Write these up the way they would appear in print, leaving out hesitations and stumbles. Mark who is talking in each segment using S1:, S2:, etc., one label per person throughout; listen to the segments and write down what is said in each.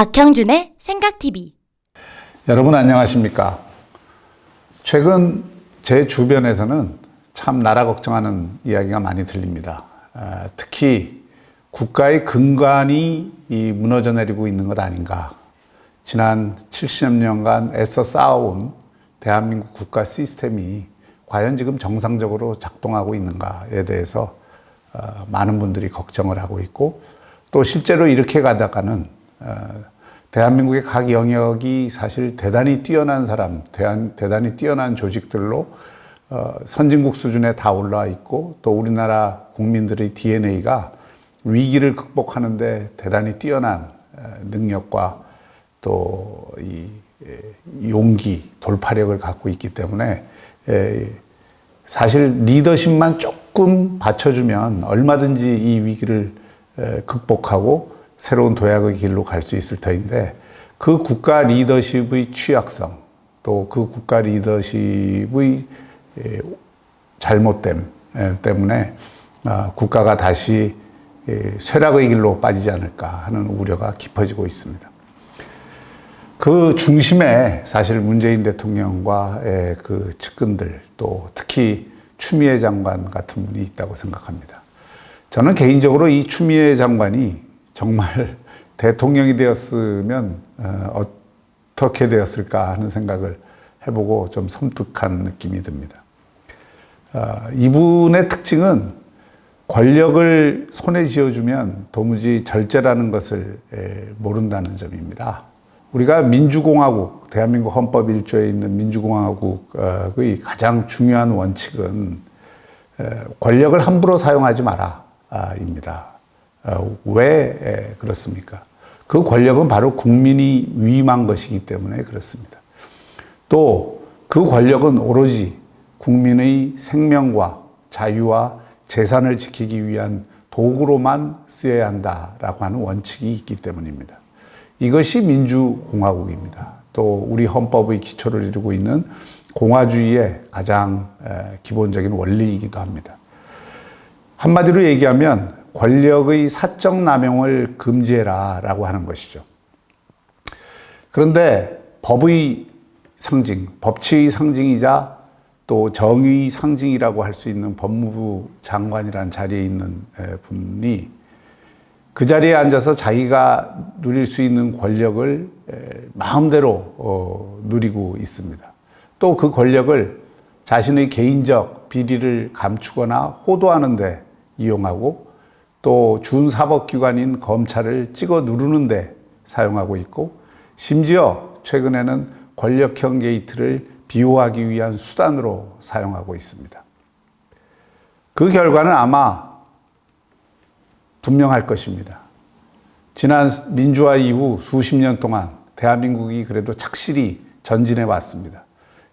S1: 박형준의 생각TV.
S2: 여러분 안녕하십니까? 최근 제 주변에서는 참 나라 걱정하는 이야기가 많이 들립니다. 특히 국가의 근간이 무너져 내리고 있는 것 아닌가. 지난 70년간 애써 쌓아온 대한민국 국가 시스템이 과연 지금 정상적으로 작동하고 있는가에 대해서 많은 분들이 걱정을 하고 있고, 또 실제로 이렇게 가다가는 대한민국의 각 영역이 사실 대단히 뛰어난 사람, 대단히 뛰어난 조직들로 선진국 수준에 다 올라와 있고, 또 우리나라 국민들의 DNA가 위기를 극복하는데 대단히 뛰어난 능력과 또 이 용기, 돌파력을 갖고 있기 때문에 사실 리더십만 조금 받쳐주면 얼마든지 이 위기를 극복하고 새로운 도약의 길로 갈 수 있을 터인데, 그 국가 리더십의 취약성, 또 그 국가 리더십의 잘못됨 때문에 국가가 다시 쇠락의 길로 빠지지 않을까 하는 우려가 깊어지고 있습니다. 그 중심에 사실 문재인 대통령과의 그 측근들, 또 특히 추미애 장관 같은 분이 있다고 생각합니다. 저는 개인적으로 이 추미애 장관이 정말 대통령이 되었으면 어떻게 되었을까 하는 생각을 해보고 좀 섬뜩한 느낌이 듭니다. 이분의 특징은 권력을 손에 쥐어주면 도무지 절제라는 것을 모른다는 점입니다. 우리가 민주공화국, 대한민국 헌법 1조에 있는 민주공화국의 가장 중요한 원칙은 권력을 함부로 사용하지 마라입니다. 왜 그렇습니까? 그 권력은 바로 국민이 위임한 것이기 때문에 그렇습니다. 또 그 권력은 오로지 국민의 생명과 자유와 재산을 지키기 위한 도구로만 쓰여야 한다라고 하는 원칙이 있기 때문입니다. 이것이 민주공화국입니다. 또 우리 헌법의 기초를 이루고 있는 공화주의의 가장 기본적인 원리이기도 합니다. 한마디로 얘기하면 권력의 사적 남용을 금지해라 라고 하는 것이죠. 그런데 법의 상징, 법치의 상징이자 또 정의의 상징이라고 할 수 있는 법무부 장관이라는 자리에 있는 분이 그 자리에 앉아서 자기가 누릴 수 있는 권력을 마음대로 누리고 있습니다. 또 그 권력을 자신의 개인적 비리를 감추거나 호도하는 데 이용하고, 또 준사법기관인 검찰을 찍어 누르는 데 사용하고 있고, 심지어 최근에는 권력형 게이트를 비호하기 위한 수단으로 사용하고 있습니다. 그 결과는 아마 분명할 것입니다. 지난 민주화 이후 수십 년 동안 대한민국이 그래도 착실히 전진해 왔습니다.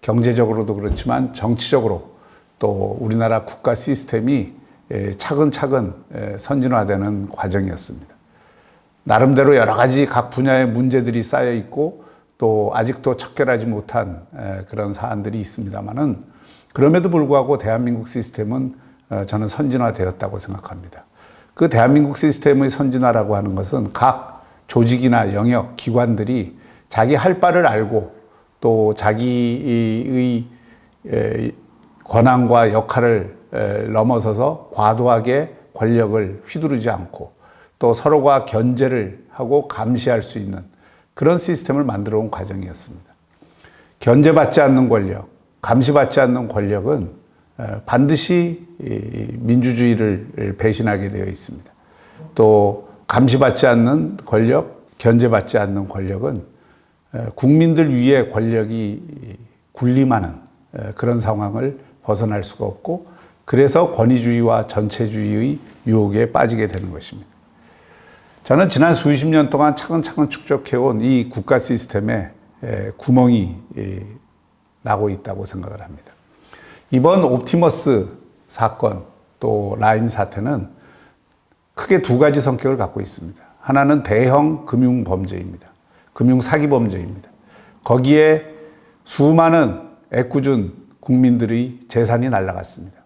S2: 경제적으로도 그렇지만 정치적으로 또 우리나라 국가 시스템이 차근차근 선진화되는 과정이었습니다. 나름대로 여러 가지 각 분야의 문제들이 쌓여 있고, 또 아직도 척결하지 못한 그런 사안들이 있습니다만은, 그럼에도 불구하고 대한민국 시스템은 저는 선진화되었다고 생각합니다. 그 대한민국 시스템의 선진화라고 하는 것은 각 조직이나 영역, 기관들이 자기 할 바를 알고, 또 자기의 권한과 역할을 넘어서서 과도하게 권력을 휘두르지 않고, 또 서로가 견제를 하고 감시할 수 있는 그런 시스템을 만들어 온 과정이었습니다. 견제받지 않는 권력, 감시받지 않는 권력은 반드시 민주주의를 배신하게 되어 있습니다. 또 감시받지 않는 권력, 견제받지 않는 권력은 국민들 위에 권력이 군림하는 그런 상황을 벗어날 수가 없고, 그래서 권위주의와 전체주의의 유혹에 빠지게 되는 것입니다. 저는 지난 수십 년 동안 차근차근 축적해온 이 국가 시스템에 구멍이 나고 있다고 생각을 합니다. 이번 옵티머스 사건, 또 라임 사태는 크게 두 가지 성격을 갖고 있습니다. 하나는 대형 금융 범죄입니다. 금융 사기 범죄입니다. 거기에 수많은 애꿎은 국민들의 재산이 날아갔습니다.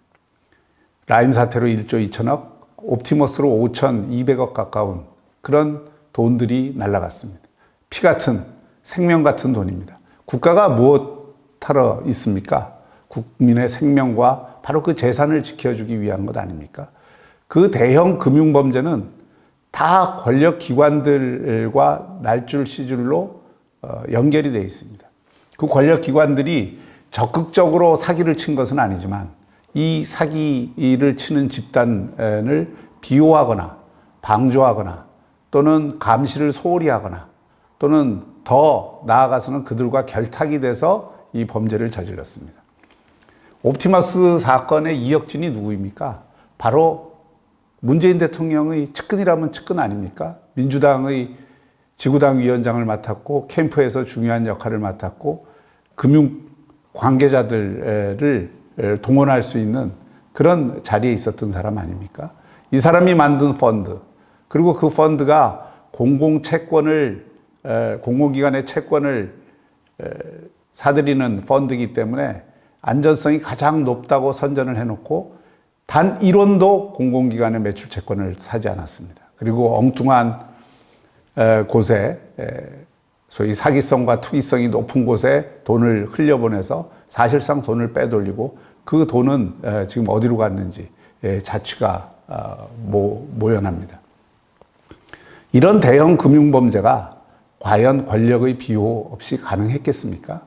S2: 라임 사태로 1조 2천억, 옵티머스로 5,200억 가까운 그런 돈들이 날아갔습니다. 피 같은 생명 같은 돈입니다. 국가가 무엇하러 있습니까? 국민의 생명과 바로 그 재산을 지켜주기 위한 것 아닙니까? 그 대형 금융범죄는 다 권력기관들과 날줄시줄로 연결이 되어 있습니다. 그 권력기관들이 적극적으로 사기를 친 것은 아니지만 이 사기를 치는 집단을 비호하거나 방조하거나 또는 감시를 소홀히 하거나 또는 더 나아가서는 그들과 결탁이 돼서 이 범죄를 저질렀습니다. 옵티머스 사건의 이혁진이 누구입니까? 바로 문재인 대통령의 측근이라면 측근 아닙니까? 민주당의 지구당 위원장을 맡았고 캠프에서 중요한 역할을 맡았고 금융 관계자들을 동원할 수 있는 그런 자리에 있었던 사람 아닙니까? 이 사람이 만든 펀드, 그리고 그 펀드가 공공기관의 채권을 사들이는 펀드이기 때문에 안전성이 가장 높다고 선전을 해놓고 단 1원도 공공기관의 매출 채권을 사지 않았습니다. 그리고 엉뚱한 곳에 소위 사기성과 투기성이 높은 곳에 돈을 흘려보내서 사실상 돈을 빼돌리고 그 돈은 지금 어디로 갔는지 자취가 모연합니다. 이런 대형 금융범죄가 과연 권력의 비호 없이 가능했겠습니까?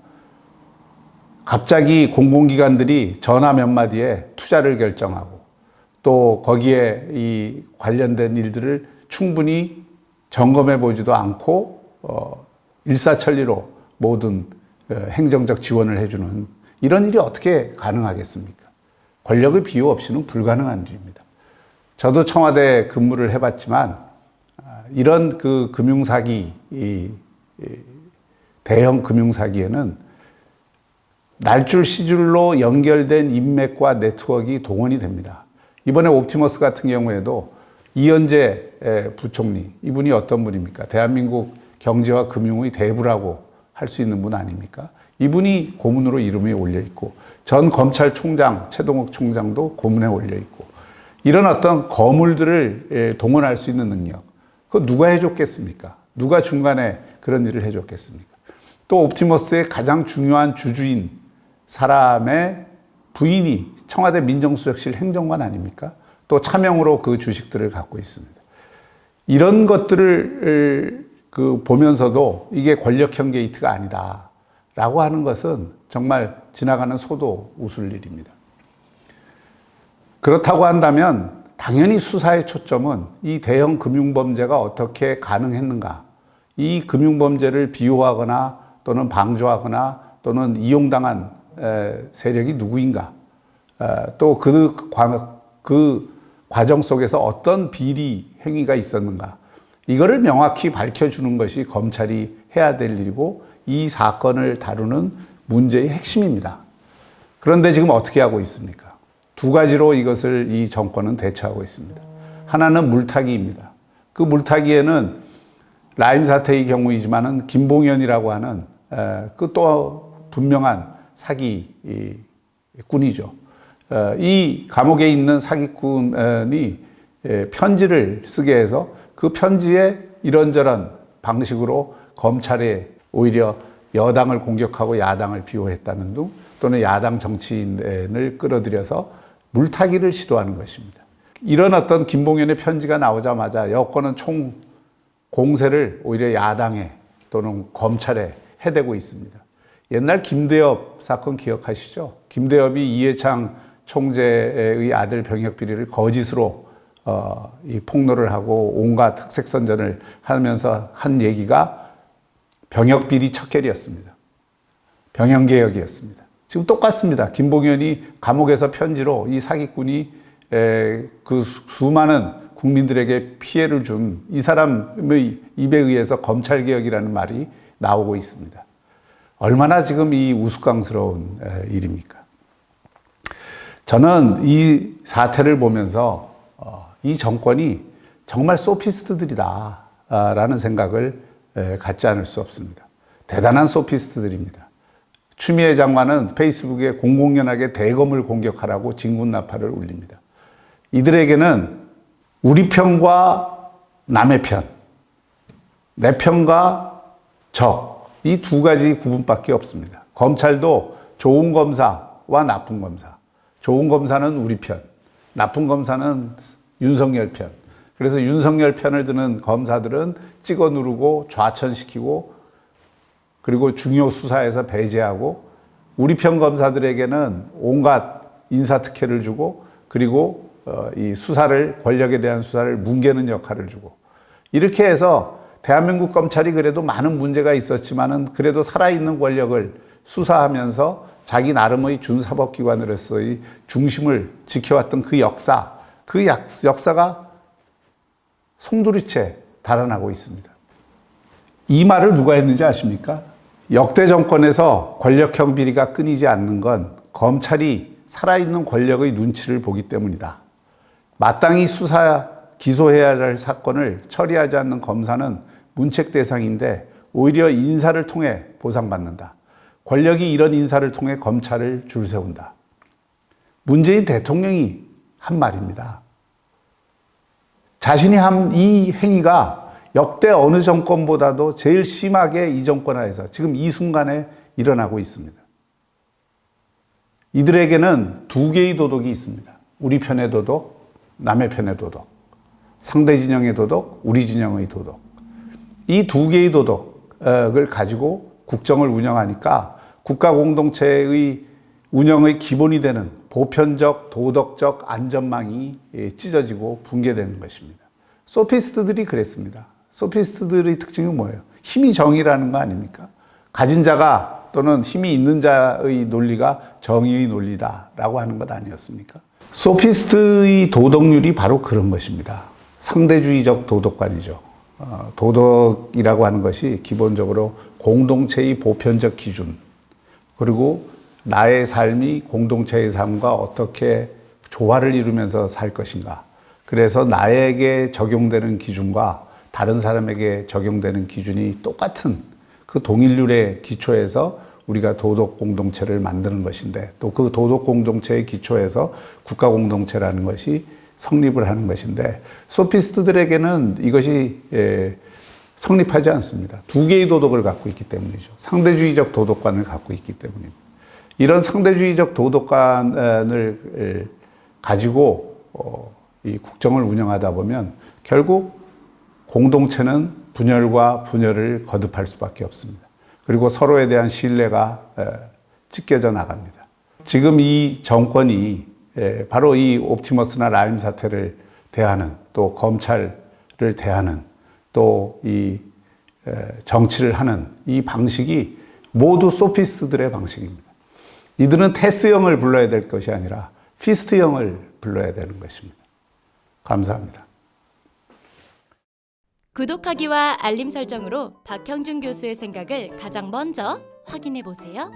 S2: 갑자기 공공기관들이 전화 몇 마디에 투자를 결정하고 또 거기에 이 관련된 일들을 충분히 점검해 보지도 않고 일사천리로 모든 행정적 지원을 해주는 이런 일이 어떻게 가능하겠습니까? 권력의 비호 없이는 불가능한 일입니다. 저도 청와대 근무를 해봤지만 이런 그 금융사기, 대형 금융사기에는 날줄시줄로 연결된 인맥과 네트워크가 동원이 됩니다. 이번에 옵티머스 같은 경우에도 이현재 부총리, 이분이 어떤 분입니까? 대한민국 경제와 금융의 대부라고 할 수 있는 분 아닙니까? 이분이 고문으로 이름이 올려 있고 전 검찰총장 최동욱 총장도 고문에 올려 있고 이런 어떤 거물들을 동원할 수 있는 능력, 그거 누가 해줬겠습니까? 누가 중간에 그런 일을 해줬겠습니까? 또 옵티머스의 가장 중요한 주주인 사람의 부인이 청와대 민정수석실 행정관 아닙니까? 또 차명으로 그 주식들을 갖고 있습니다. 이런 것들을 보면서도 이게 권력형 게이트가 아니다라고 하는 것은 정말 지나가는 소도 웃을 일입니다. 그렇다고 한다면 당연히 수사의 초점은 이 대형 금융범죄가 어떻게 가능했는가, 이 금융범죄를 비호하거나 또는 방조하거나 또는 이용당한 세력이 누구인가, 또 그 과정 속에서 어떤 비리 행위가 있었는가, 이거를 명확히 밝혀주는 것이 검찰이 해야 될 일이고 이 사건을 다루는 문제의 핵심입니다. 그런데 지금 어떻게 하고 있습니까? 두 가지로 이것을 이 정권은 대처하고 있습니다. 하나는 물타기입니다. 그 물타기에는 라임 사태의 경우이지만은 김봉현이라고 하는 그 또 분명한 사기꾼이죠. 이 감옥에 있는 사기꾼이 편지를 쓰게 해서 그 편지에 이런저런 방식으로 검찰에 오히려 여당을 공격하고 야당을 비호했다는 등 또는 야당 정치인을 끌어들여서 물타기를 시도하는 것입니다. 이런 어떤 김봉현의 편지가 나오자마자 여권은 총 공세를 오히려 야당에 또는 검찰에 해대고 있습니다. 옛날 김대엽 사건 기억하시죠? 김대엽이 이해창 총재의 아들 병역 비리를 거짓으로 이 폭로를 하고 온갖 흑색 선전을 하면서 한 얘기가 병역 비리 척결이었습니다. 병영개혁이었습니다. 지금 똑같습니다. 김봉현이 감옥에서 편지로 이 사기꾼이 그 수많은 국민들에게 피해를 준 이 사람의 입에 의해서 검찰개혁이라는 말이 나오고 있습니다. 얼마나 지금 이 우스꽝스러운 일입니까? 저는 이 사태를 보면서 이 정권이 정말 소피스트들이다 라는 생각을 갖지 않을 수 없습니다. 대단한 소피스트들입니다. 추미애 장관은 페이스북에 공공연하게 대검을 공격하라고 진군나팔을 울립니다. 이들에게는 우리 편과 남의 편, 내 편과 적, 이 두 가지 구분밖에 없습니다. 검찰도 좋은 검사와 나쁜 검사. 좋은 검사는 우리 편, 나쁜 검사는 윤석열 편. 그래서 윤석열 편을 드는 검사들은 찍어 누르고 좌천시키고 그리고 중요 수사에서 배제하고 우리 편 검사들에게는 온갖 인사특혜를 주고 그리고 이 수사를 권력에 대한 수사를 뭉개는 역할을 주고 이렇게 해서 대한민국 검찰이 그래도 많은 문제가 있었지만은 그래도 살아있는 권력을 수사하면서 자기 나름의 준사법기관으로서의 중심을 지켜왔던 그 역사가 송두리째 달아나고 있습니다. 이 말을 누가 했는지 아십니까? 역대 정권에서 권력형 비리가 끊이지 않는 건 검찰이 살아있는 권력의 눈치를 보기 때문이다. 마땅히 기소해야 할 사건을 처리하지 않는 검사는 문책 대상인데 오히려 인사를 통해 보상받는다. 권력이 이런 인사를 통해 검찰을 줄세운다. 문재인 대통령이 한 말입니다. 자신이 한 이 행위가 역대 어느 정권보다도 제일 심하게 이 정권 하에서 지금 이 순간에 일어나고 있습니다. 이들에게는 두 개의 도덕이 있습니다. 우리 편의 도덕, 남의 편의 도덕. 상대 진영의 도덕, 우리 진영의 도덕. 이 두 개의 도덕을 가지고 국정을 운영하니까 국가 공동체의 운영의 기본이 되는 보편적, 도덕적 안전망이 찢어지고 붕괴되는 것입니다. 소피스트들이 그랬습니다. 소피스트들의 특징은 뭐예요? 힘이 정의라는 거 아닙니까? 가진 자가 또는 힘이 있는 자의 논리가 정의의 논리다라고 하는 것 아니었습니까? 소피스트의 도덕률이 바로 그런 것입니다. 상대주의적 도덕관이죠. 도덕이라고 하는 것이 기본적으로 공동체의 보편적 기준, 그리고 나의 삶이 공동체의 삶과 어떻게 조화를 이루면서 살 것인가. 그래서 나에게 적용되는 기준과 다른 사람에게 적용되는 기준이 똑같은 그 동일률의 기초에서 우리가 도덕 공동체를 만드는 것인데 또 그 도덕 공동체의 기초에서 국가 공동체라는 것이 성립을 하는 것인데 소피스트들에게는 이것이 성립하지 않습니다. 두 개의 도덕을 갖고 있기 때문이죠. 상대주의적 도덕관을 갖고 있기 때문입니다. 이런 상대주의적 도덕관을 가지고 이 국정을 운영하다 보면 결국 공동체는 분열과 분열을 거듭할 수밖에 없습니다. 그리고 서로에 대한 신뢰가 찢겨져 나갑니다. 지금 이 정권이 바로 이 옵티머스나 라임 사태를 대하는 또 검찰을 대하는 또 이 정치를 하는 이 방식이 모두 소피스트들의 방식입니다. 이들은 테스형을 불러야 될 것이 아니라 피스트형을 불러야 되는 것입니다. 감사합니다.
S1: 구독하기와 알림 설정으로 박형준 교수의 생각을 가장 먼저 확인해 보세요.